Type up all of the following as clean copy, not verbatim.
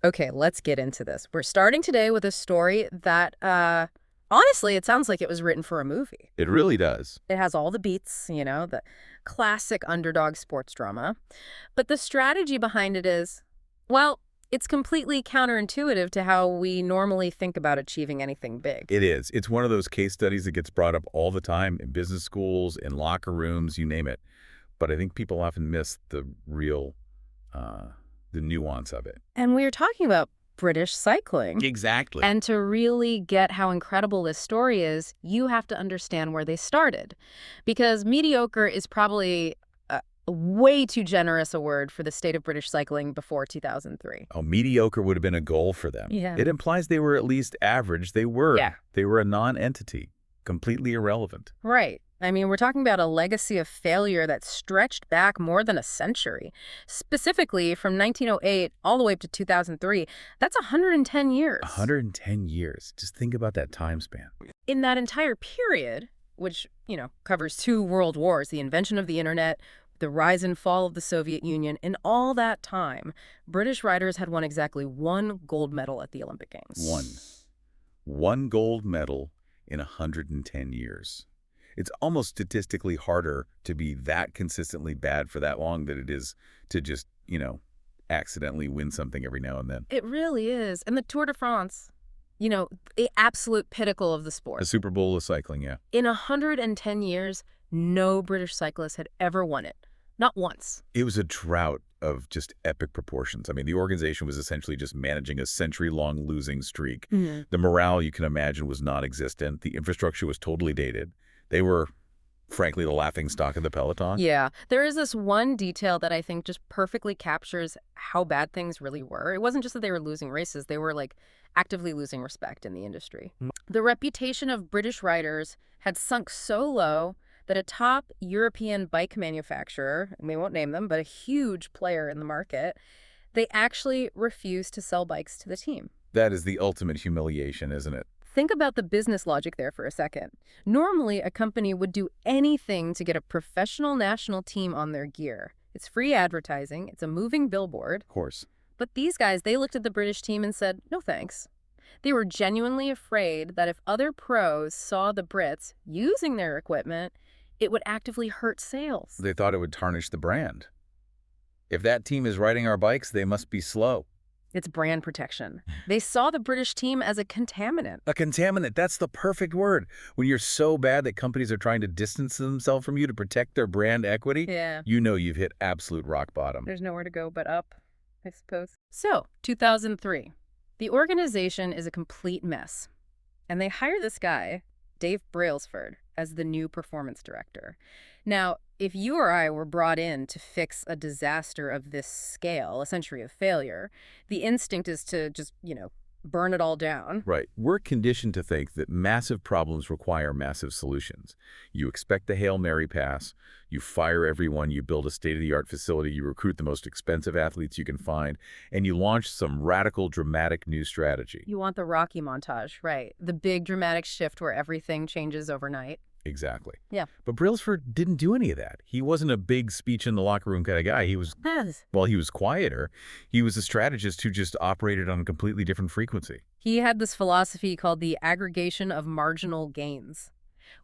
Okay, let's get into this. We're starting today with a story that, honestly, it sounds like it was written for a movie. It really does. It has all the beats, the classic underdog sports drama. But the strategy behind it is, well, it's completely counterintuitive to how we normally think about achieving anything big. It is. It's one of those case studies that gets brought up all the time in business schools, in locker rooms, you name it. But I think people often miss the real, the nuance of it. And we're talking about British cycling. Exactly. And to really get how incredible this story is, you have to understand where they started. Because mediocre is probably way too generous a word for the state of British cycling before 2003. Oh, mediocre would have been a goal for them. Yeah. It implies they were at least average. They were. Yeah. They were a non-entity, completely irrelevant. Right. I mean, we're talking about a legacy of failure that stretched back more than a century. Specifically, from 1908 all the way up to 2003. That's 110 years. 110 years. Just think about that time span. In that entire period, which, covers 2 world wars, the invention of the internet, the rise and fall of the Soviet Union, in all that time, British riders had won exactly 1 gold medal at the Olympic Games. One gold medal in 110 years. It's almost statistically harder to be that consistently bad for that long than it is to just, accidentally win something every now and then. It really is. And the Tour de France, the absolute pinnacle of the sport. The Super Bowl of cycling, yeah. In 110 years, no British cyclist had ever won it. Not once. It was a drought of just epic proportions. I mean, the organization was essentially just managing a century-long losing streak. Mm-hmm. The morale, you can imagine, was non-existent. The infrastructure was totally dated. They were, frankly, the laughingstock of the peloton. Yeah. There is this one detail that I think just perfectly captures how bad things really were. It wasn't just that they were losing races. They were, actively losing respect in the industry. The reputation of British riders had sunk so low that a top European bike manufacturer, and we won't name them, but a huge player in the market, they actually refused to sell bikes to the team. That is the ultimate humiliation, isn't it? Think about the business logic there for a second. Normally, a company would do anything to get a professional national team on their gear. It's free advertising. It's a moving billboard. Of course. But these guys, they looked at the British team and said, no thanks. They were genuinely afraid that if other pros saw the Brits using their equipment, it would actively hurt sales. They thought it would tarnish the brand. If that team is riding our bikes, they must be slow. It's brand protection. They saw the British team as a contaminant. A contaminant, that's the perfect word. When you're so bad that companies are trying to distance themselves from you to protect their brand equity, Yeah. you know you've hit absolute rock bottom. There's nowhere to go but up, I suppose. So, 2003. The organization is a complete mess. And they hire this guy, Dave Brailsford, as the new performance director. Now, if you or I were brought in to fix a disaster of this scale, a century of failure, the instinct is to just, burn it all down. Right. We're conditioned to think that massive problems require massive solutions. You expect the Hail Mary pass, you fire everyone, you build a state-of-the-art facility, you recruit the most expensive athletes you can find, and you launch some radical, dramatic new strategy. You want the Rocky montage, right? The big dramatic shift where everything changes overnight. Exactly. Yeah. But Brailsford didn't do any of that. He wasn't a big speech in the locker room kind of guy. He was quieter. He was a strategist who just operated on a completely different frequency. He had this philosophy called the aggregation of marginal gains,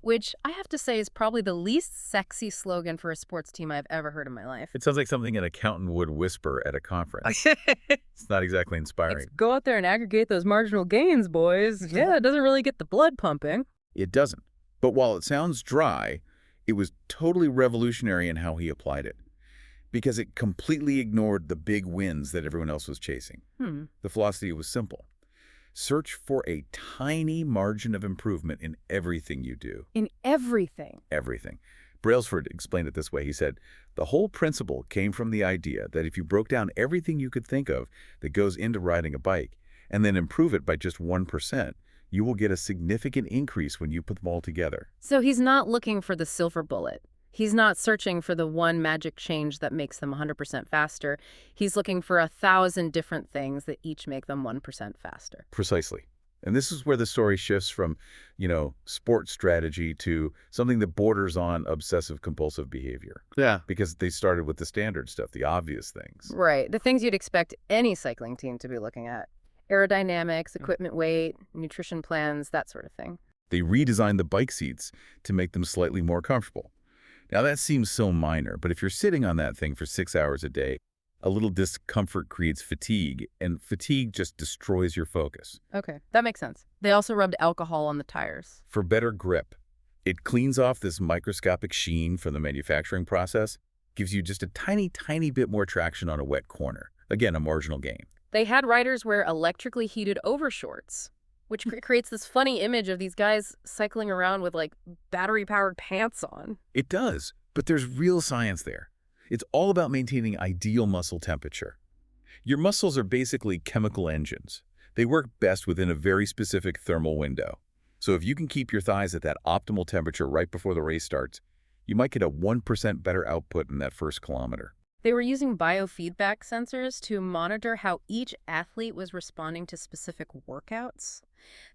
which I have to say is probably the least sexy slogan for a sports team I've ever heard in my life. It sounds like something an accountant would whisper at a conference. It's not exactly inspiring. Let's go out there and aggregate those marginal gains, boys. Yeah, it doesn't really get the blood pumping. It doesn't. But while it sounds dry, it was totally revolutionary in how he applied it, because it completely ignored the big wins that everyone else was chasing. The philosophy was simple. Search for a tiny margin of improvement in everything you do. In everything. Everything. Brailsford explained it this way. He said, the whole principle came from the idea that if you broke down everything you could think of that goes into riding a bike and then improve it by just 1%, you will get a significant increase when you put them all together. So he's not looking for the silver bullet. He's not searching for the one magic change that makes them 100% faster. He's looking for 1,000 different things that each make them 1% faster. Precisely. And this is where the story shifts from, sports strategy to something that borders on obsessive-compulsive behavior. Yeah. Because they started with the standard stuff, the obvious things. Right. The things you'd expect any cycling team to be looking at. Aerodynamics, equipment weight, nutrition plans, that sort of thing. They redesigned the bike seats to make them slightly more comfortable. Now, that seems so minor, but if you're sitting on that thing for 6 hours a day, a little discomfort creates fatigue, and fatigue just destroys your focus. Okay, that makes sense. They also rubbed alcohol on the tires. For better grip, it cleans off this microscopic sheen from the manufacturing process, gives you just a tiny, tiny bit more traction on a wet corner. Again, a marginal gain. They had riders wear electrically heated overshorts, which creates this funny image of these guys cycling around with, like, battery-powered pants on. It does, but there's real science there. It's all about maintaining ideal muscle temperature. Your muscles are basically chemical engines. They work best within a very specific thermal window. So if you can keep your thighs at that optimal temperature right before the race starts, you might get a 1% better output in that first kilometer. They were using biofeedback sensors to monitor how each athlete was responding to specific workouts.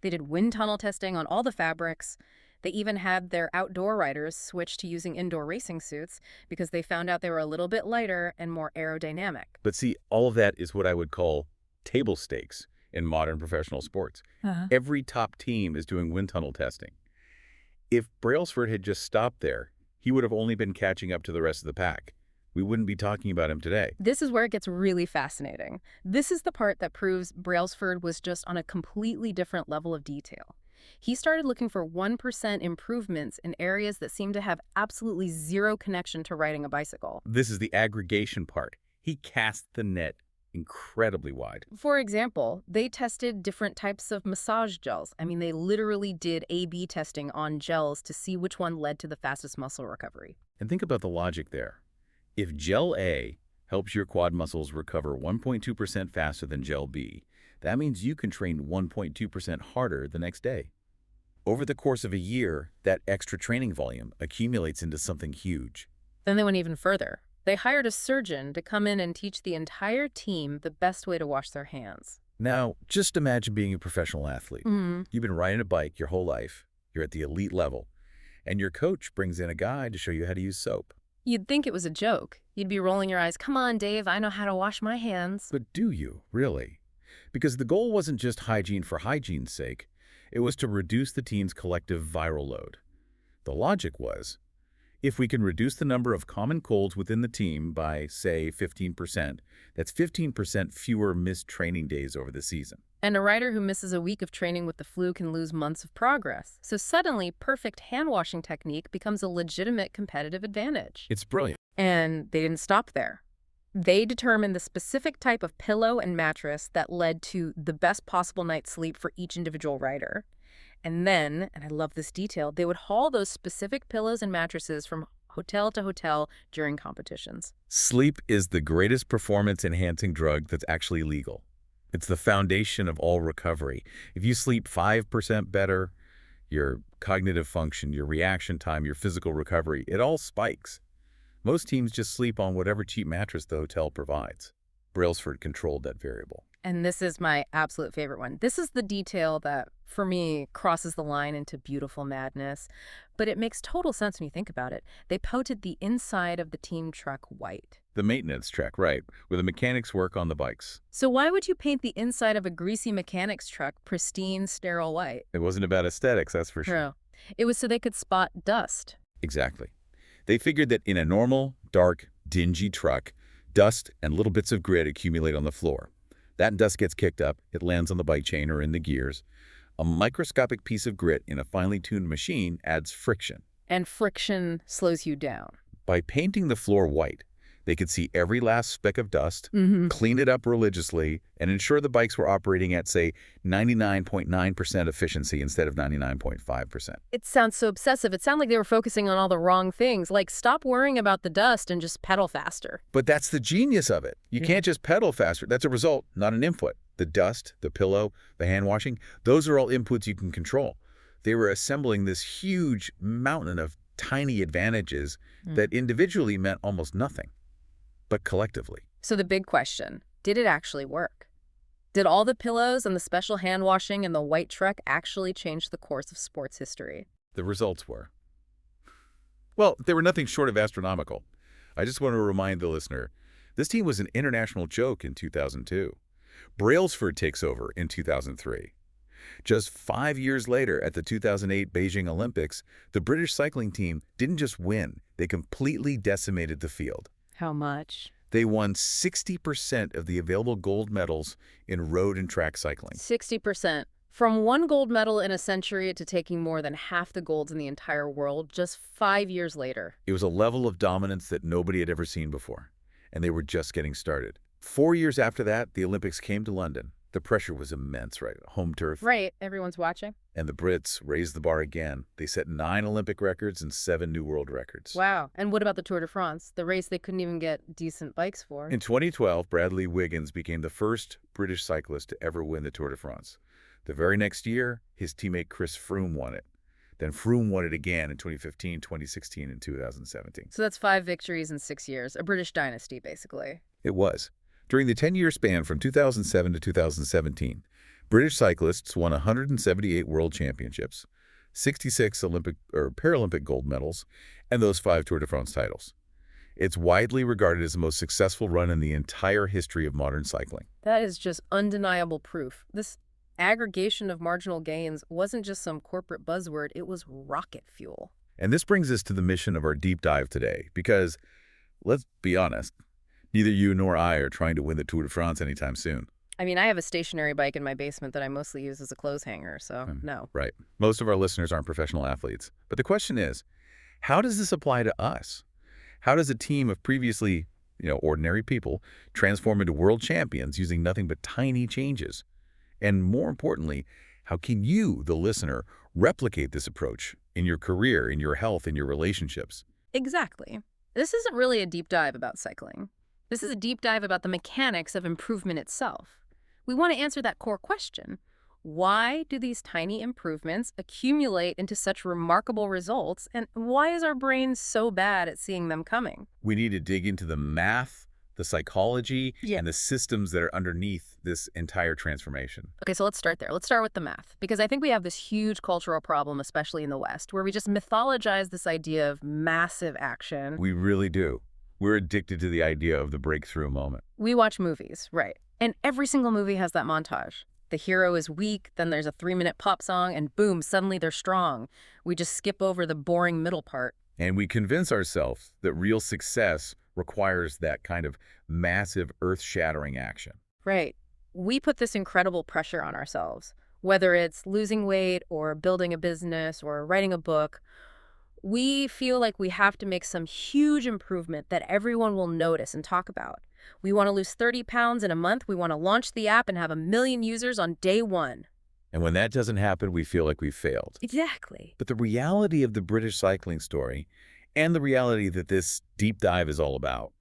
They did wind tunnel testing on all the fabrics. They even had their outdoor riders switch to using indoor racing suits because they found out they were a little bit lighter and more aerodynamic. But see, all of that is what I would call table stakes in modern professional sports. Every top team is doing wind tunnel testing. If Brailsford had just stopped there, he would have only been catching up to the rest of the pack. We wouldn't be talking about him today. This is where it gets really fascinating. This is the part that proves Brailsford was just on a completely different level of detail. He started looking for 1% improvements in areas that seemed to have absolutely zero connection to riding a bicycle. This is the aggregation part. He cast the net incredibly wide. For example, they tested different types of massage gels. I mean, they literally did A/B testing on gels to see which one led to the fastest muscle recovery. And think about the logic there. If gel A helps your quad muscles recover 1.2% faster than gel B, that means you can train 1.2% harder the next day. Over the course of a year, that extra training volume accumulates into something huge. Then they went even further. They hired a surgeon to come in and teach the entire team the best way to wash their hands. Now, just imagine being a professional athlete. You've been riding a bike your whole life. You're at the elite level. And your coach brings in a guy to show you how to use soap. You'd think it was a joke. You'd be rolling your eyes, "Come on, Dave, I know how to wash my hands." But do you, really? Because the goal wasn't just hygiene for hygiene's sake. It was to reduce the team's collective viral load. The logic was, if we can reduce the number of common colds within the team by, say, 15%, that's 15% fewer missed training days over the season. And a rider who misses a week of training with the flu can lose months of progress. So suddenly, perfect hand-washing technique becomes a legitimate competitive advantage. It's brilliant. And they didn't stop there. They determined the specific type of pillow and mattress that led to the best possible night's sleep for each individual rider. And then, and I love this detail, they would haul those specific pillows and mattresses from hotel to hotel during competitions. Sleep is the greatest performance-enhancing drug that's actually legal. It's the foundation of all recovery. If you sleep 5% better, your cognitive function, your reaction time, your physical recovery, it all spikes. Most teams just sleep on whatever cheap mattress the hotel provides. Brailsford controlled that variable. And this is my absolute favorite one. This is the detail that, for me, crosses the line into beautiful madness. But it makes total sense when you think about it. They painted the inside of the team truck white. The maintenance track, right, where the mechanics work on the bikes. So why would you paint the inside of a greasy mechanics truck pristine, sterile white? It wasn't about aesthetics, that's for sure. True. It was so they could spot dust. Exactly. They figured that in a normal, dark, dingy truck, dust and little bits of grit accumulate on the floor. That dust gets kicked up, it lands on the bike chain or in the gears. A microscopic piece of grit in a finely tuned machine adds friction. And friction slows you down. By painting the floor white, they could see every last speck of dust, clean it up religiously, and ensure the bikes were operating at, say, 99.9% efficiency instead of 99.5%. It sounds so obsessive. It sounded like they were focusing on all the wrong things, like stop worrying about the dust and just pedal faster. But that's the genius of it. You can't just pedal faster. That's a result, not an input. The dust, the pillow, the hand washing, those are all inputs you can control. They were assembling this huge mountain of tiny advantages that individually meant almost nothing, but collectively. So the big question, did it actually work? Did all the pillows and the special hand washing and the white truck actually change the course of sports history? The results were, well, they were nothing short of astronomical. I just want to remind the listener, this team was an international joke in 2002. Brailsford takes over in 2003. Just 5 years later, at the 2008 Beijing Olympics, the British cycling team didn't just win, they completely decimated the field. How much? They won 60% of the available gold medals in road and track cycling. 60%. From one gold medal in a century to taking more than half the golds in the entire world just 5 years later. It was a level of dominance that nobody had ever seen before, and they were just getting started. 4 years after that, the Olympics came to London. The pressure was immense, right? Home turf. Right, everyone's watching. And the Brits raised the bar again. They set 9 Olympic records and 7 new world records. Wow. And what about the Tour de France, the race they couldn't even get decent bikes for? In 2012, Bradley Wiggins became the first British cyclist to ever win the Tour de France. The very next year, his teammate Chris Froome won it. Then Froome won it again in 2015, 2016, and 2017. So that's 5 victories in 6 years, a British dynasty, basically. It was. During the 10-year span from 2007 to 2017, British cyclists won 178 world championships, 66 Olympic or Paralympic gold medals, and those 5 Tour de France titles. It's widely regarded as the most successful run in the entire history of modern cycling. That is just undeniable proof. This aggregation of marginal gains wasn't just some corporate buzzword, it was rocket fuel. And this brings us to the mission of our deep dive today, because, let's be honest, neither you nor I are trying to win the Tour de France anytime soon. I mean, I have a stationary bike in my basement that I mostly use as a clothes hanger, so no. Right. Most of our listeners aren't professional athletes. But the question is, how does this apply to us? How does a team of previously, ordinary people transform into world champions using nothing but tiny changes? And more importantly, how can you, the listener, replicate this approach in your career, in your health, in your relationships? Exactly. This isn't really a deep dive about cycling. This is a deep dive about the mechanics of improvement itself. We want to answer that core question. Why do these tiny improvements accumulate into such remarkable results, and why is our brain so bad at seeing them coming? We need to dig into the math, the psychology, Yeah. and the systems that are underneath this entire transformation. Okay, so let's start there. Let's start with the math, because I think we have this huge cultural problem, especially in the West, where we just mythologize this idea of massive action. We really do. We're addicted to the idea of the breakthrough moment. We watch movies, right? And every single movie has that montage. The hero is weak, then there's a 3-minute pop song, and boom, suddenly they're strong. We just skip over the boring middle part. And we convince ourselves that real success requires that kind of massive, earth-shattering action. Right. We put this incredible pressure on ourselves, whether it's losing weight or building a business or writing a book. We feel like we have to make some huge improvement that everyone will notice and talk about. We want to lose 30 pounds in a month. We want to launch the app and have 1 million users on day 1. And when that doesn't happen, we feel like we've failed. Exactly. But the reality of the British cycling story, and the reality that this deep dive is all about,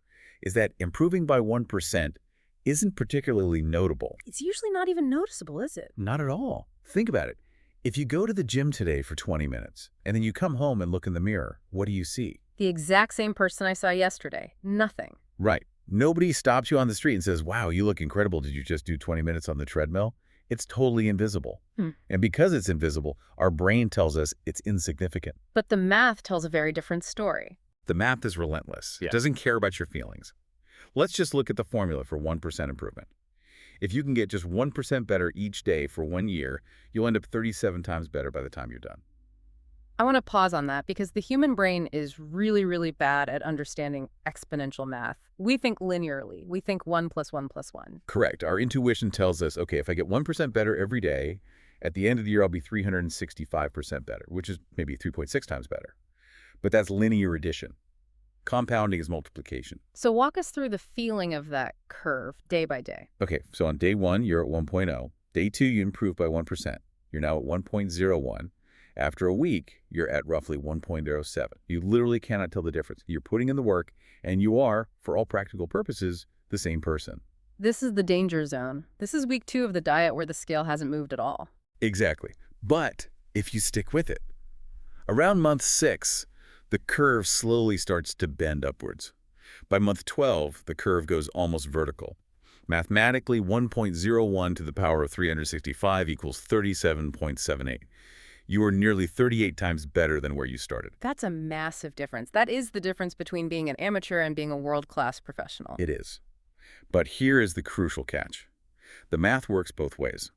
is that improving by 1% isn't particularly notable. It's usually not even noticeable, is it? Not at all. Think about it. If you go to the gym today for 20 minutes, and then you come home and look in the mirror, what do you see? The exact same person I saw yesterday. Nothing. Right. Nobody stops you on the street and says, wow, you look incredible. Did you just do 20 minutes on the treadmill? It's totally invisible. And because it's invisible, our brain tells us it's insignificant. But the math tells a very different story. The math is relentless. Yeah. It doesn't care about your feelings. Let's just look at the formula for 1% improvement. If you can get just 1% better each day for 1 year, you'll end up 37 times better by the time you're done. I want to pause on that because the human brain is really, really bad at understanding exponential math. We think linearly. We think 1 + 1 + 1. Correct. Our intuition tells us, okay, if I get 1% better every day, at the end of the year, I'll be 365% better, which is maybe 3.6 times better. But that's linear addition. Compounding is multiplication. So walk us through the feeling of that curve day by day. Okay, so on day 1, you're at 1.0. Day 2, you improve by 1%. You're now at 1.01. After a week, you're at roughly 1.07. You literally cannot tell the difference. You're putting in the work, and you are, for all practical purposes, the same person. This is the danger zone. This is week 2 of the diet where the scale hasn't moved at all. Exactly. But if you stick with it, around month 6, the curve slowly starts to bend upwards. By month 12, the curve goes almost vertical. Mathematically, 1.01 to the power of 365 equals 37.78. You are nearly 38 times better than where you started. That's a massive difference. That is the difference between being an amateur and being a world-class professional. It is. But here is the crucial catch. The math works both ways.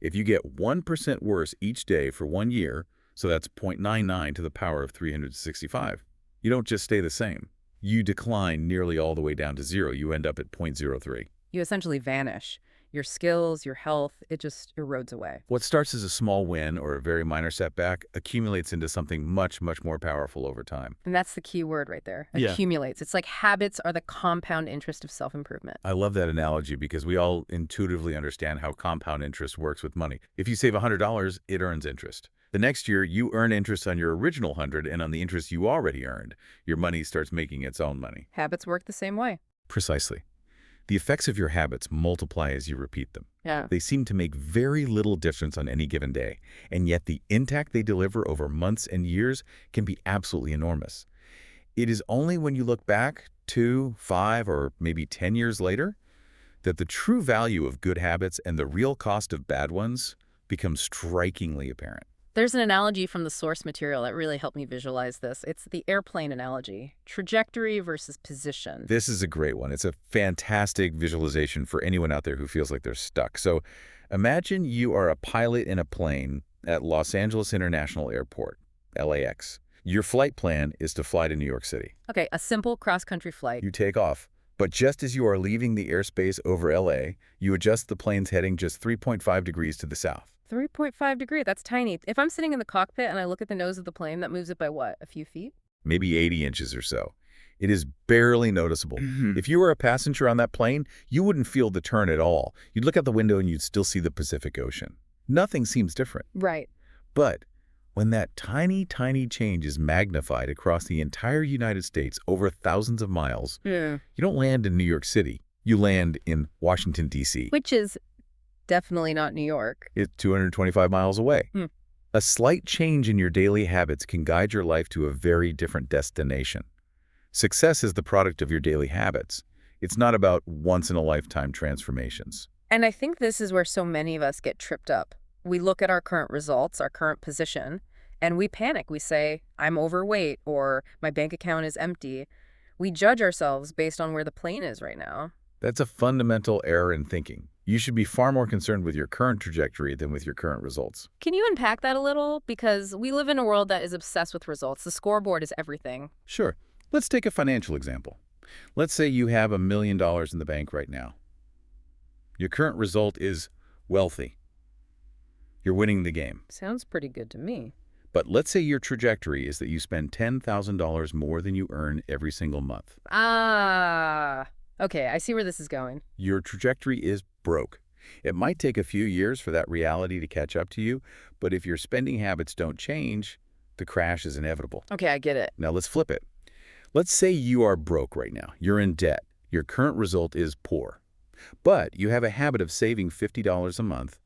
If you get 1% worse each day for 1 year, so that's 0.99 to the power of 365, you don't just stay the same. You decline nearly all the way down to 0. You end up at 0.03. You essentially vanish. Your skills, your health, it just erodes away. What starts as a small win or a very minor setback accumulates into something much, much more powerful over time. And that's the key word right there. Yeah. Accumulates. It's like habits are the compound interest of self-improvement. I love that analogy because we all intuitively understand how compound interest works with money. If you save $100, it earns interest. The next year, you earn interest on your original 100 and on the interest you already earned. Your money starts making its own money. Habits work the same way. Precisely. The effects of your habits multiply as you repeat them. Yeah. They seem to make very little difference on any given day, and yet the impact they deliver over months and years can be absolutely enormous. It is only when you look back 2, 5, or maybe 10 years later that the true value of good habits and the real cost of bad ones become strikingly apparent. There's an analogy from the source material that really helped me visualize this. It's the airplane analogy, trajectory versus position. This is a great one. It's a fantastic visualization for anyone out there who feels like they're stuck. So imagine you are a pilot in a plane at Los Angeles International Airport, LAX. Your flight plan is to fly to New York City. Okay, a simple cross-country flight. You take off, but just as you are leaving the airspace over LA, you adjust the plane's heading just 3.5 degrees to the south. 3.5 degree, that's tiny. If I'm sitting in the cockpit and I look at the nose of the plane, that moves it by what, a few feet? Maybe 80 inches or so. It is barely noticeable. If you were a passenger on that plane, you wouldn't feel the turn at all. You'd look out the window and you'd still see the Pacific Ocean. Nothing seems different. Right. But when that tiny, tiny change is magnified across the entire United States over thousands of miles, Yeah. you don't land in New York City. You land in Washington, D.C. Which is definitely not New York. It's 225 miles away. A slight change in your daily habits can guide your life to a very different destination. Success is the product of your daily habits. It's not about once-in-a-lifetime transformations. And I think this is where so many of us get tripped up. We look at our current results, our current position, and we panic. We say, I'm overweight, or my bank account is empty. We judge ourselves based on where the plane is right now. That's a fundamental error in thinking. You should be far more concerned with your current trajectory than with your current results. Can you unpack that a little? Because we live in a world that is obsessed with results. The scoreboard is everything. Sure. Let's take a financial example. Let's say you have $1 million in the bank right now. Your current result is wealthy. You're winning the game. Sounds pretty good to me. But let's say your trajectory is that you spend $10,000 more than you earn every single month. Okay, I see where this is going. Your trajectory is broke. It might take a few years for that reality to catch up to you, but if your spending habits don't change, the crash is inevitable. Okay, I get it. Now let's flip it. Let's say you are broke right now. You're in debt. Your current result is poor. But you have a habit of saving $50 a month.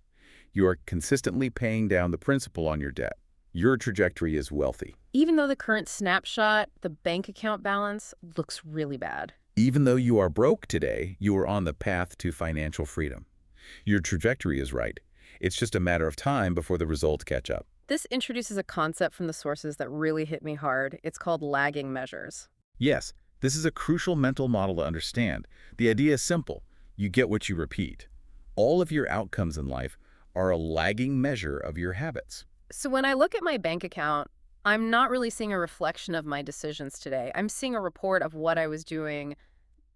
You are consistently paying down the principal on your debt. Your trajectory is wealthy. Even though the current snapshot, the bank account balance, looks really bad. Even though you are broke today, you are on the path to financial freedom. Your trajectory is right. It's just a matter of time before the results catch up. This introduces a concept from the sources that really hit me hard. It's called lagging measures. Yes, this is a crucial mental model to understand. The idea is simple. You get what you repeat. All of your outcomes in life are a lagging measure of your habits. So when I look at my bank account, I'm not really seeing a reflection of my decisions today. I'm seeing a report of what I was doing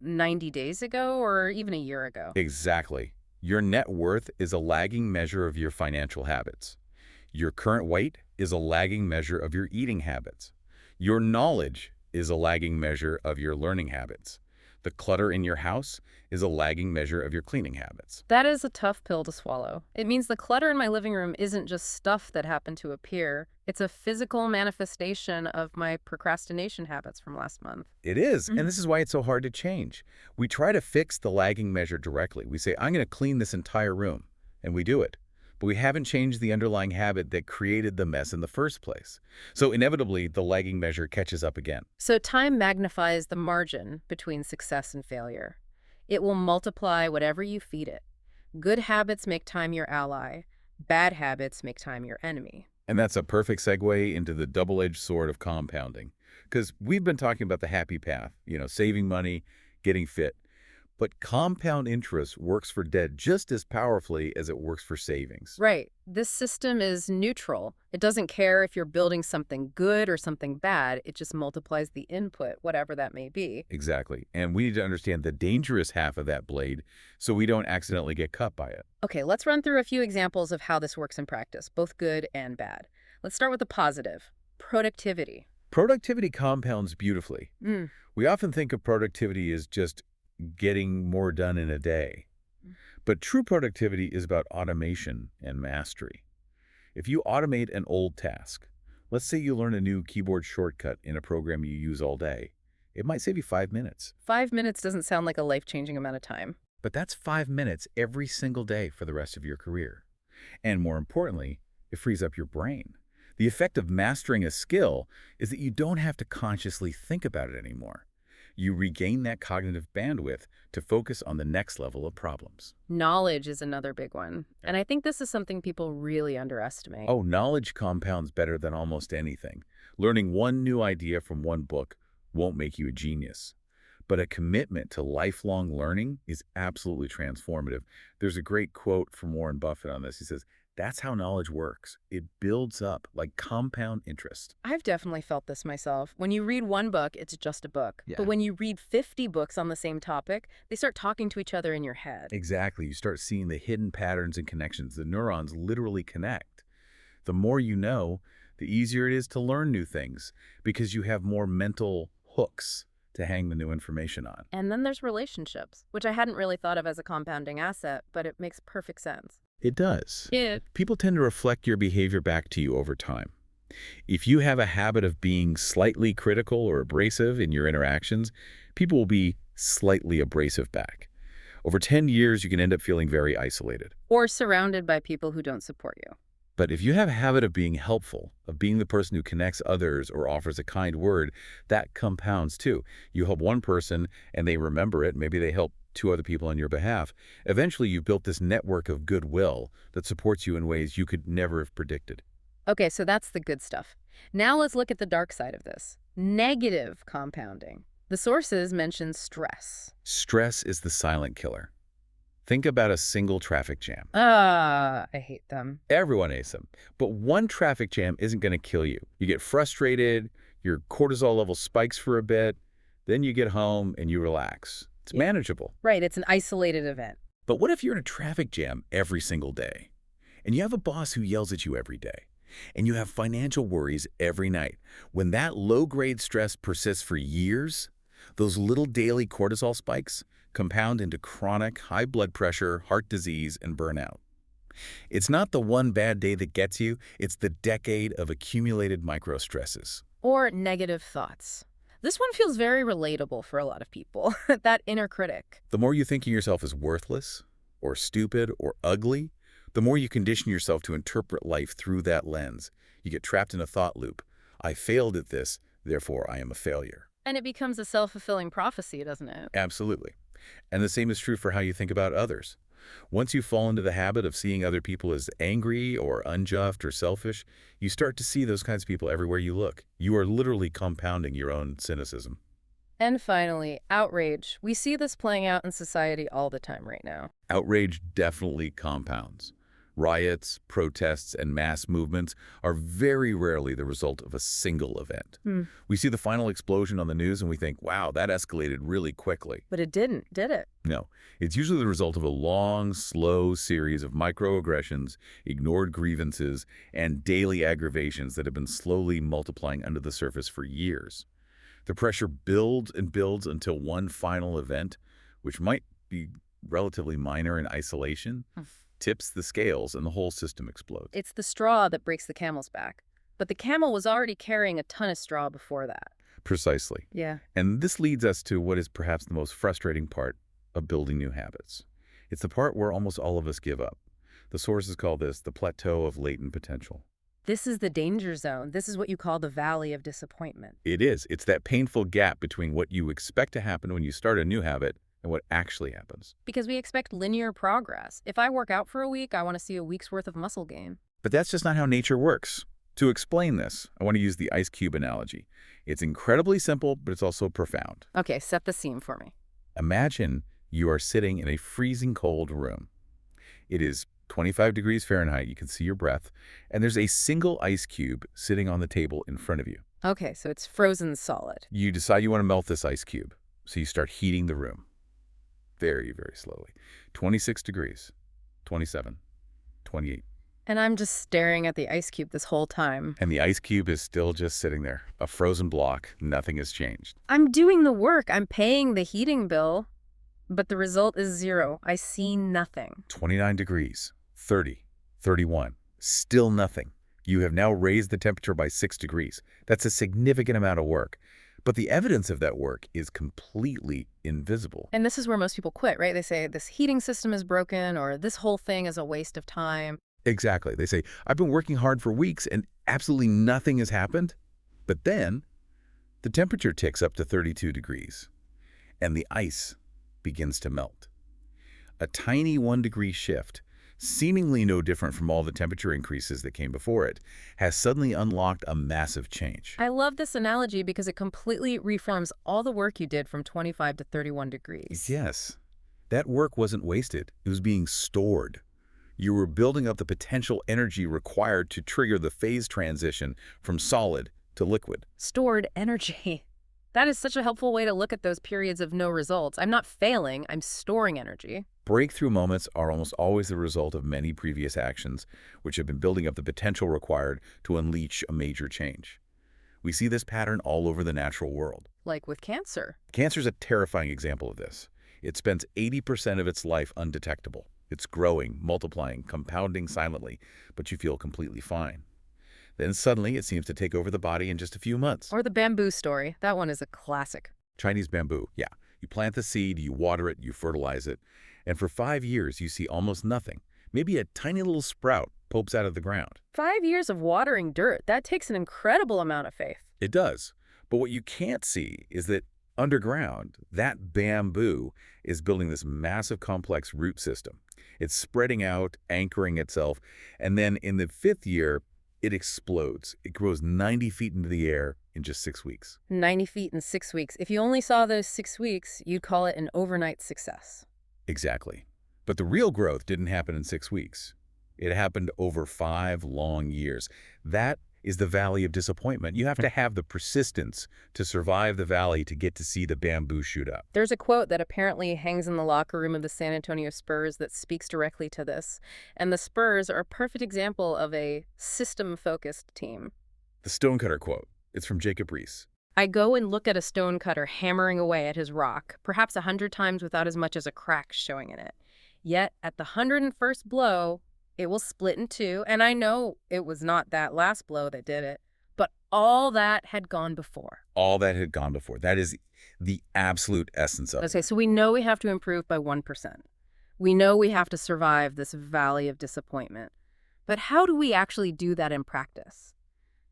90 days ago or even a year ago. Exactly. Your net worth is a lagging measure of your financial habits. Your current weight is a lagging measure of your eating habits. Your knowledge is a lagging measure of your learning habits. The clutter in your house is a lagging measure of your cleaning habits. That is a tough pill to swallow. It means the clutter in my living room isn't just stuff that happened to appear. It's a physical manifestation of my procrastination habits from last month. It is, and this is why it's so hard to change. We try to fix the lagging measure directly. We say, I'm going to clean this entire room, and we do it. But we haven't changed the underlying habit that created the mess in the first place. So inevitably, the lagging measure catches up again. So time magnifies the margin between success and failure. It will multiply whatever you feed it. Good habits make time your ally. Bad habits make time your enemy. And that's a perfect segue into the double-edged sword of compounding. Because we've been talking about the happy path, saving money, getting fit. But compound interest works for debt just as powerfully as it works for savings. Right. This system is neutral. It doesn't care if you're building something good or something bad. It just multiplies the input, whatever that may be. Exactly. And we need to understand the dangerous half of that blade so we don't accidentally get cut by it. Okay, let's run through a few examples of how this works in practice, both good and bad. Let's start with the positive. Productivity. Productivity compounds beautifully. Mm. We often think of productivity as just getting more done in a day. But true productivity is about automation and mastery. If you automate an old task, let's say you learn a new keyboard shortcut in a program you use all day, it might save you 5 minutes. 5 minutes doesn't sound like a life-changing amount of time. But that's 5 minutes every single day for the rest of your career. And more importantly, it frees up your brain. The effect of mastering a skill is that you don't have to consciously think about it anymore. You regain that cognitive bandwidth to focus on the next level of problems. Knowledge is another big one. And I think this is something people really underestimate. Oh, knowledge compounds better than almost anything. Learning one new idea from one book won't make you a genius. But a commitment to lifelong learning is absolutely transformative. There's a great quote from Warren Buffett on this. He says, "That's how knowledge works. It builds up like compound interest." I've definitely felt this myself. When you read one book, it's just a book. Yeah. But when you read 50 books on the same topic, they start talking to each other in your head. Exactly. You start seeing the hidden patterns and connections. The neurons literally connect. The more you know, the easier it is to learn new things because you have more mental hooks to hang the new information on. And then there's relationships, which I hadn't really thought of as a compounding asset, but it makes perfect sense. It does. Yeah. People tend to reflect your behavior back to you over time. If you have a habit of being slightly critical or abrasive in your interactions, people will be slightly abrasive back. Over 10 years, you can end up feeling very isolated. Or surrounded by people who don't support you. But if you have a habit of being helpful, of being the person who connects others or offers a kind word, that compounds too. You help one person and they remember it. Maybe they help 2 other people on your behalf. Eventually, you've built this network of goodwill that supports you in ways you could never have predicted. Okay, so that's the good stuff. Now let's look at the dark side of this. Negative compounding. The sources mention stress. Stress is the silent killer. Think about a single traffic jam. I hate them. Everyone hates them. But one traffic jam isn't going to kill you. You get frustrated, your cortisol level spikes for a bit, then you get home and you relax. It's manageable. Right, it's an isolated event. But what if you're in a traffic jam every single day? And you have a boss who yells at you every day? And you have financial worries every night? When that low-grade stress persists for years, those little daily cortisol spikes compound into chronic high blood pressure, heart disease, and burnout. It's not the one bad day that gets you, it's the decade of accumulated micro-stresses. Or negative thoughts. This one feels very relatable for a lot of people, that inner critic. The more you think of yourself as worthless, or stupid, or ugly, the more you condition yourself to interpret life through that lens. You get trapped in a thought loop. I failed at this, therefore I am a failure. And it becomes a self-fulfilling prophecy, doesn't it? Absolutely. And the same is true for how you think about others. Once you fall into the habit of seeing other people as angry or unjust or selfish, you start to see those kinds of people everywhere you look. You are literally compounding your own cynicism. And finally, outrage. We see this playing out in society all the time right now. Outrage definitely compounds. Riots, protests, and mass movements are very rarely the result of a single event. We see the final explosion on the news and we think, wow, that escalated really quickly. But it didn't, did it? No, it's usually the result of a long, slow series of microaggressions, ignored grievances, and daily aggravations that have been slowly multiplying under the surface for years. The pressure builds and builds until one final event, which might be relatively minor in isolation, tips the scales and the whole system explodes. It's the straw that breaks the camel's back. But the camel was already carrying a ton of straw before that. Precisely. Yeah. And this leads us to what is perhaps the most frustrating part of building new habits. It's the part where almost all of us give up. The sources call this the plateau of latent potential. This is the danger zone. This is what you call the valley of disappointment. It is. It's that painful gap between what you expect to happen when you start a new habit and what actually happens. Because we expect linear progress. If I work out for a week, I want to see a week's worth of muscle gain. But that's just not how nature works. To explain this, I want to use the ice cube analogy. It's incredibly simple, but it's also profound. Okay, set the scene for me. Imagine you are sitting in a freezing cold room. It is 25 degrees Fahrenheit, you can see your breath, and there's a single ice cube sitting on the table in front of you. Okay, so it's frozen solid. You decide you want to melt this ice cube, so you start heating the room. Very, very slowly. 26 degrees, 27, 28. And I'm just staring at the ice cube this whole time. And the ice cube is still just sitting there, a frozen block. Nothing has changed. I'm doing the work. I'm paying the heating bill, but the result is 0. I see nothing. 29 degrees, 30, 31, still nothing. You have now raised the temperature by 6 degrees. That's a significant amount of work. But the evidence of that work is completely invisible. And this is where most people quit, right? They say this heating system is broken, or this whole thing is a waste of time. Exactly. They say, I've been working hard for weeks and absolutely nothing has happened. But then the temperature ticks up to 32 degrees and the ice begins to melt. A tiny 1-degree shift, seemingly no different from all the temperature increases that came before it, has suddenly unlocked a massive change. I love this analogy because it completely reforms all the work you did from 25 to 31 degrees. Yes, that work wasn't wasted. It was being stored. You were building up the potential energy required to trigger the phase transition from solid to liquid. Stored energy. That is such a helpful way to look at those periods of no results. I'm not failing, I'm storing energy. Breakthrough moments are almost always the result of many previous actions, which have been building up the potential required to unleash a major change. We see this pattern all over the natural world. Like with cancer. Cancer is a terrifying example of this. It spends 80% of its life undetectable. It's growing, multiplying, compounding silently, but you feel completely fine. Then suddenly it seems to take over the body in just a few months. Or the bamboo story. That one is a classic. Chinese bamboo, yeah. You plant the seed, you water it, you fertilize it, and for 5 years you see almost nothing. Maybe a tiny little sprout pokes out of the ground. 5 years of watering dirt. That takes an incredible amount of faith. It does. But what you can't see is that underground, that bamboo is building this massive complex root system. It's spreading out, anchoring itself, and then in the 5th year, it explodes. It grows 90 feet into the air in just 6 weeks. 90 feet in 6 weeks. If you only saw those 6 weeks, you'd call it an overnight success. Exactly. But the real growth didn't happen in 6 weeks. It happened over 5 long years. That is the valley of disappointment. You have to have the persistence to survive the valley to get to see the bamboo shoot up. There's a quote that apparently hangs in the locker room of the San Antonio Spurs that speaks directly to this. And the Spurs are a perfect example of a system-focused team. The stonecutter quote. It's from Jacob Riis. I go and look at a stonecutter hammering away at his rock, perhaps 100 times without as much as a crack showing in it. Yet, at the 101st blow, it will split in 2, and I know it was not that last blow that did it, but all that had gone before. All that had gone before. That is the absolute essence of it. Okay, so we know we have to improve by 1%. We know we have to survive this valley of disappointment. But how do we actually do that in practice?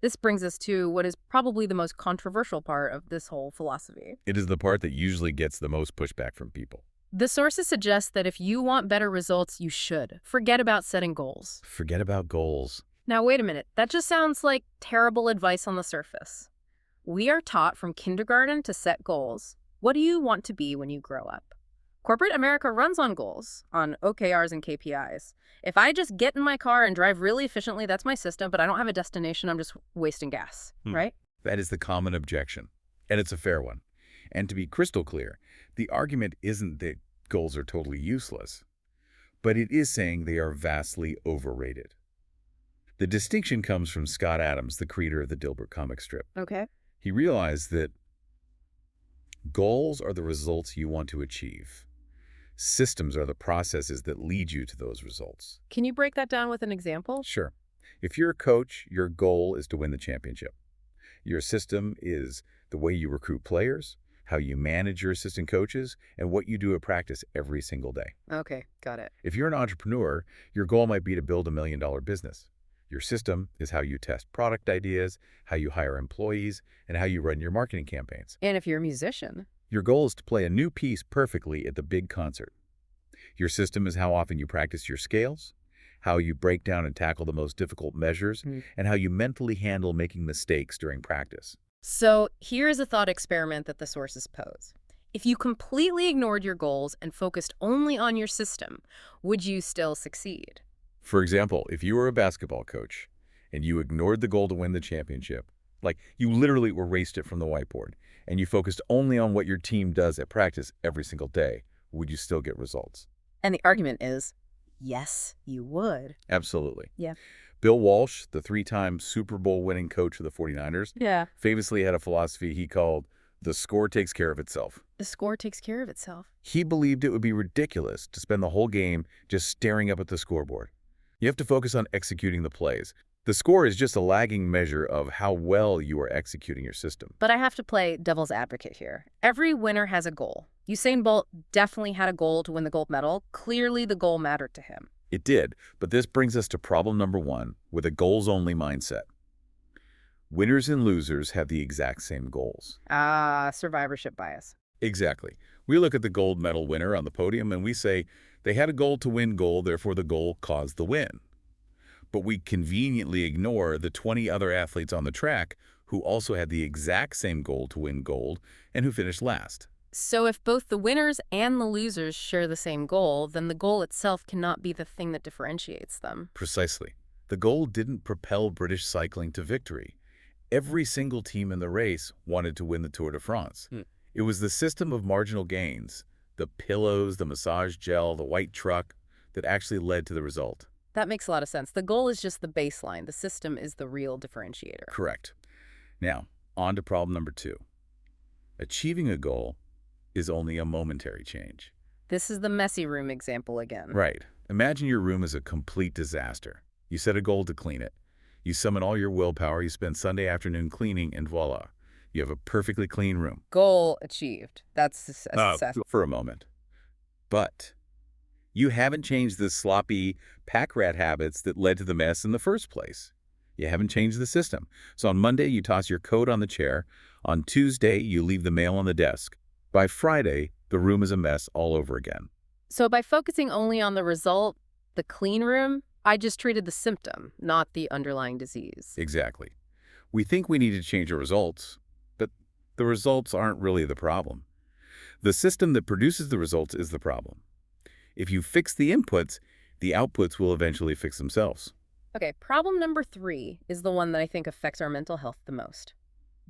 This brings us to what is probably the most controversial part of this whole philosophy. It is the part that usually gets the most pushback from people. The sources suggest that if you want better results, you should. Forget about setting goals. Forget about goals. Now, wait a minute. That just sounds like terrible advice on the surface. We are taught from kindergarten to set goals. What do you want to be when you grow up? Corporate America runs on goals, on OKRs and KPIs. If I just get in my car and drive really efficiently, that's my system, but I don't have a destination, I'm just wasting gas, right? That is the common objection, and it's a fair one. And to be crystal clear, the argument isn't that goals are totally useless, but it is saying they are vastly overrated. The distinction comes from Scott Adams, the creator of the Dilbert comic strip. Okay. He realized that goals are the results you want to achieve. Systems are the processes that lead you to those results. Can you break that down with an example? Sure. If you're a coach, your goal is to win the championship. Your system is the way you recruit players, how you manage your assistant coaches, and what you do at practice every single day. Okay, got it. If you're an entrepreneur, your goal might be to build $1 million business. Your system is how you test product ideas, how you hire employees, and how you run your marketing campaigns. And if you're a musician? Your goal is to play a new piece perfectly at the big concert. Your system is how often you practice your scales, how you break down and tackle the most difficult measures, and how you mentally handle making mistakes during practice. So here's a thought experiment that the sources pose. If you completely ignored your goals and focused only on your system, would you still succeed? For example, if you were a basketball coach and you ignored the goal to win the championship, like you literally erased it from the whiteboard, and you focused only on what your team does at practice every single day, would you still get results? And the argument is, yes, you would. Absolutely. Yeah. Bill Walsh, the three-time Super Bowl winning coach of the 49ers, Yeah. famously had a philosophy he called, "The score takes care of itself." The score takes care of itself. He believed it would be ridiculous to spend the whole game just staring up at the scoreboard. You have to focus on executing the plays. The score is just a lagging measure of how well you are executing your system. But I have to play devil's advocate here. Every winner has a goal. Usain Bolt definitely had a goal to win the gold medal. Clearly, the goal mattered to him. It did, but this brings us to problem number one with a goals-only mindset. Winners and losers have the exact same goals. Survivorship bias. Exactly. We look at the gold medal winner on the podium and we say, they had a goal to win gold, therefore the goal caused the win. But we conveniently ignore the 20 other athletes on the track who also had the exact same goal to win gold and who finished last. So if both the winners and the losers share the same goal, then the goal itself cannot be the thing that differentiates them. Precisely. The goal didn't propel British cycling to victory. Every single team in the race wanted to win the Tour de France. It was the system of marginal gains, the pillows, the massage gel, the white truck, that actually led to the result. That makes a lot of sense. The goal is just the baseline. The system is the real differentiator. Correct. Now, on to problem number two. Achieving a goal is only a momentary change. This is the messy room example again. Right. Imagine your room is a complete disaster. You set a goal to clean it. You summon all your willpower, you spend Sunday afternoon cleaning, and voila. You have a perfectly clean room. Goal achieved. That's a success. For a moment. But you haven't changed the sloppy pack rat habits that led to the mess in the first place. You haven't changed the system. So on Monday, you toss your coat on the chair. On Tuesday, you leave the mail on the desk. By Friday, the room is a mess all over again. So by focusing only on the result, the clean room, I just treated the symptom, not the underlying disease. Exactly. We think we need to change the results, but the results aren't really the problem. The system that produces the results is the problem. If you fix the inputs, the outputs will eventually fix themselves. Okay, problem number 3 is the one that I think affects our mental health the most.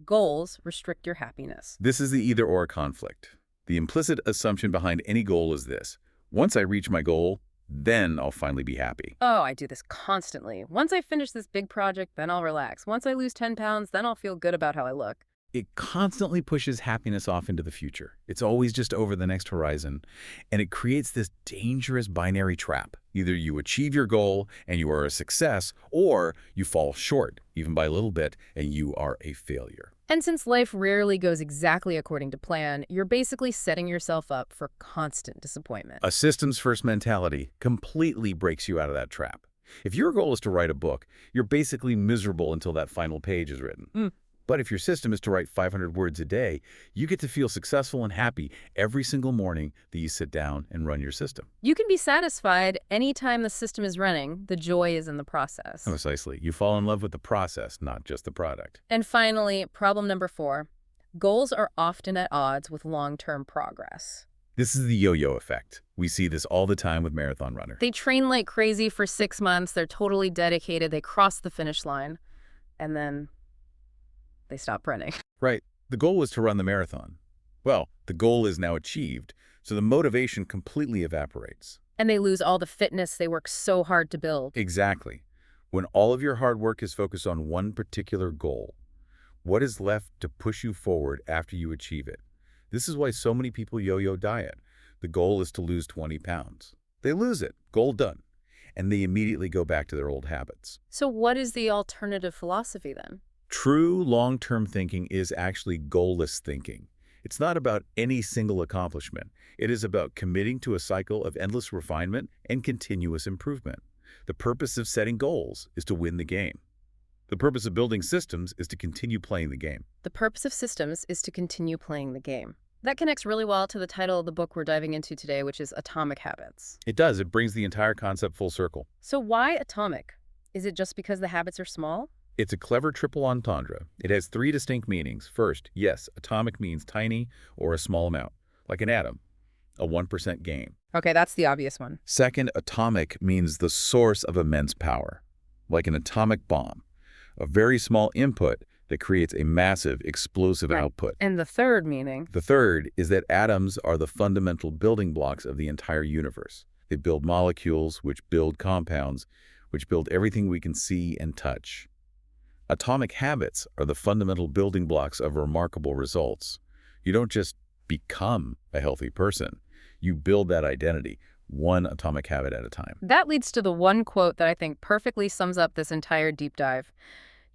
Goals restrict your happiness. This is the either-or conflict. The implicit assumption behind any goal is this: once I reach my goal, then I'll finally be happy. Oh, I do this constantly. Once I finish this big project, then I'll relax. Once I lose 10 pounds, then I'll feel good about how I look. It constantly pushes happiness off into the future. It's always just over the next horizon, and it creates this dangerous binary trap. Either you achieve your goal and you are a success, or you fall short, even by a little bit, and you are a failure. And since life rarely goes exactly according to plan, you're basically setting yourself up for constant disappointment. A systems-first mentality completely breaks you out of that trap. If your goal is to write a book, you're basically miserable until that final page is written. But if your system is to write 500 words a day, you get to feel successful and happy every single morning that you sit down and run your system. You can be satisfied anytime the system is running. The joy is in the process. Precisely. You fall in love with the process, not just the product. And finally, problem number 4. Goals are often at odds with long-term progress. This is the yo-yo effect. We see this all the time with marathon runners. They train like crazy for 6 months. They're totally dedicated. They cross the finish line. And then they stop running. Right. The goal was to run the marathon. Well, the goal is now achieved, so the motivation completely evaporates. And they lose all the fitness they work so hard to build. Exactly. When all of your hard work is focused on one particular goal, what is left to push you forward after you achieve it? This is why so many people yo-yo diet. The goal is to lose 20 pounds. They lose it. Goal done. And they immediately go back to their old habits. So what is the alternative philosophy then? True long-term thinking is actually goalless thinking. It's not about any single accomplishment. It is about committing to a cycle of endless refinement and continuous improvement. The purpose of setting goals is to win the game. The purpose of building systems is to continue playing the game. The purpose of systems is to continue playing the game. That connects really well to the title of the book we're diving into today, which is Atomic Habits. It does. It brings the entire concept full circle. So why atomic? Is it just because the habits are small? It's a clever triple entendre. It has three distinct meanings. First, yes, atomic means tiny or a small amount, like an atom, a 1% gain. Okay, that's the obvious one. Second, atomic means the source of immense power, like an atomic bomb, a very small input that creates a massive explosive output. And the third meaning? The third is that atoms are the fundamental building blocks of the entire universe. They build molecules, which build compounds, which build everything we can see and touch. Atomic habits are the fundamental building blocks of remarkable results. You don't just become a healthy person. You build that identity, one atomic habit at a time. That leads to the one quote that I think perfectly sums up this entire deep dive.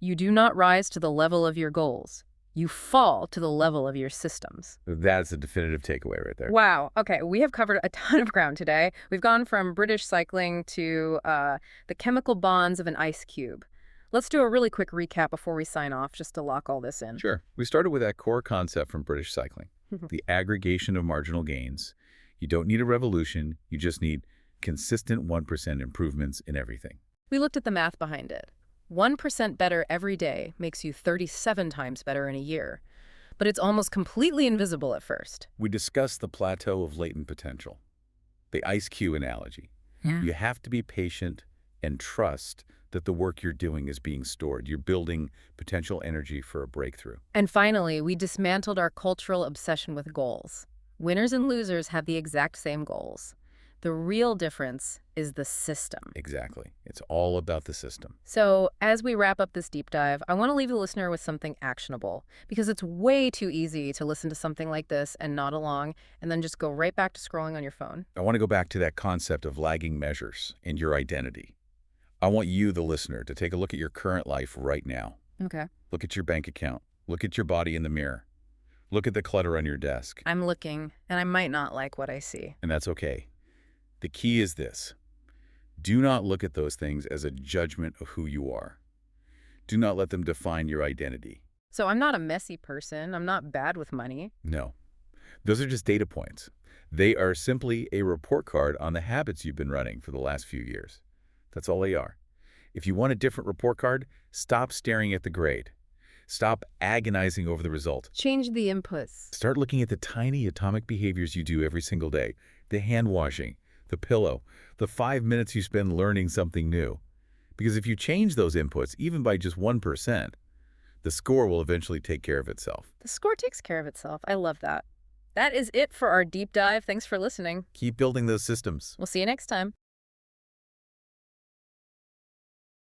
You do not rise to the level of your goals. You fall to the level of your systems. That's a definitive takeaway right there. Wow. Okay, we have covered a ton of ground today. We've gone from British cycling to the chemical bonds of an ice cube. Let's do a really quick recap before we sign off, just to lock all this in. Sure. We started with that core concept from British cycling, the aggregation of marginal gains. You don't need a revolution. You just need consistent 1% improvements in everything. We looked at the math behind it. 1% better every day makes you 37 times better in a year. But it's almost completely invisible at first. We discussed the plateau of latent potential, the ice cube analogy. Yeah. You have to be patient and trust that the work you're doing is being stored. You're building potential energy for a breakthrough. And finally, we dismantled our cultural obsession with goals. Winners and losers have the exact same goals. The real difference is the system. Exactly. It's all about the system. So as we wrap up this deep dive, I want to leave the listener with something actionable, because it's way too easy to listen to something like this and nod along and then just go right back to scrolling on your phone. I want to go back to that concept of lagging measures and your identity. I want you, the listener, to take a look at your current life right now. Okay. Look at your bank account. Look at your body in the mirror. Look at the clutter on your desk. I'm looking, and I might not like what I see. And that's okay. The key is this. Do not look at those things as a judgment of who you are. Do not let them define your identity. So I'm not a messy person. I'm not bad with money. No. Those are just data points. They are simply a report card on the habits you've been running for the last few years. That's all they are. If you want a different report card, stop staring at the grade. Stop agonizing over the result. Change the inputs. Start looking at the tiny atomic behaviors you do every single day. The hand washing, the pillow, the 5 minutes you spend learning something new. Because if you change those inputs, even by just 1%, the score will eventually take care of itself. The score takes care of itself. I love that. That is it for our deep dive. Thanks for listening. Keep building those systems. We'll see you next time.